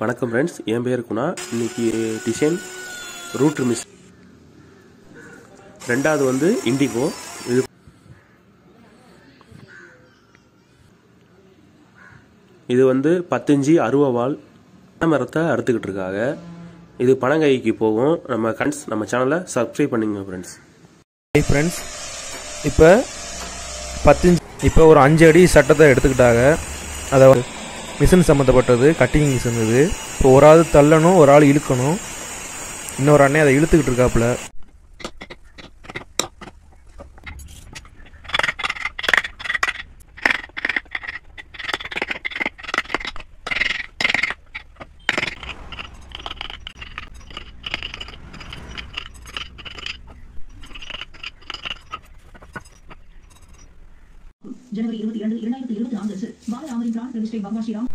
வணக்கம் ஃப்ரெண்ட்ஸ், என் பேர் குணா. இன்னைக்கு டிசைன் ரூட்ரு மிஸ், ரெண்டாவது வந்து இண்டிகோ. இது வந்து 10 இன்ச்சு அருவாள் மரத்தை அறுத்துக்கிட்டு இருக்காங்க. இது பனங்காய்க்கு போகும். நம்ம சேனலை சப்ஸ்கிரைப் பண்ணுங்க ஃப்ரெண்ட்ஸ். ஃப்ரெண்ட்ஸ், இப்போ 10 இன்ச் இப்போ ஒரு 5 அடி சட்டத்தை எடுத்துக்கிட்டாங்க. அதாவது மிஷின் சம்மந்தப்பட்டது, கட்டிங் மிஷின். இது இப்போ ஒரு ஆள் தள்ளணும், ஒரு ஆள் இழுக்கணும். இன்னொரு அண்ணே அதை இழுத்துக்கிட்டு இருக்காப்புல. जनवरी 22, 2024 बालरामरी प्राण प्रतिष्ठे भगवान श्री राम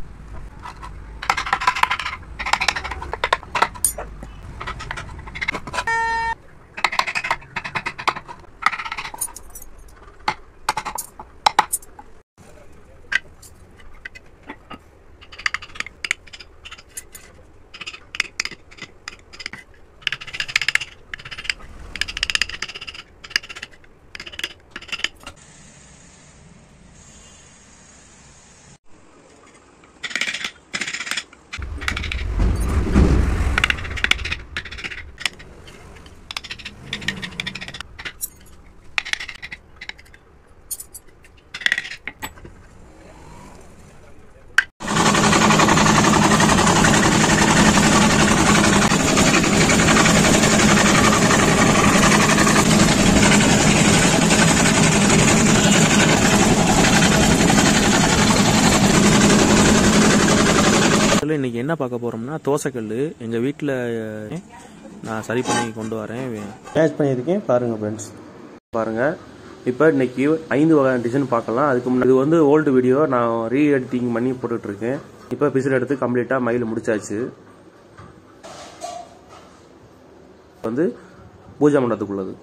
இன்னைக்கு என்ன பார்க்க போறோம்னா, தோசைக்கல் எங்க வீட்டில் நான் சரி பண்ணி கொண்டு வரேன். மேட்ச் பண்ணியிருக்கேன் பாருங்க ஃப்ரெண்ட்ஸ். பாருங்க, இப்போ இன்னைக்கு 5 வகையான டிசைன் பார்க்கலாம். அதுக்கு முன்னாடி இது வந்து ஓல்டு வீடியோ, நான் ரீ எடிட்டிங் பண்ணி போட்டுட்டு இருக்கேன். இப்போ பிசில் எடுத்து கம்ப்ளீட்டா மயில் முடிச்சாச்சு. வந்து பூஜை மண்டபத்துக்குள்ளது.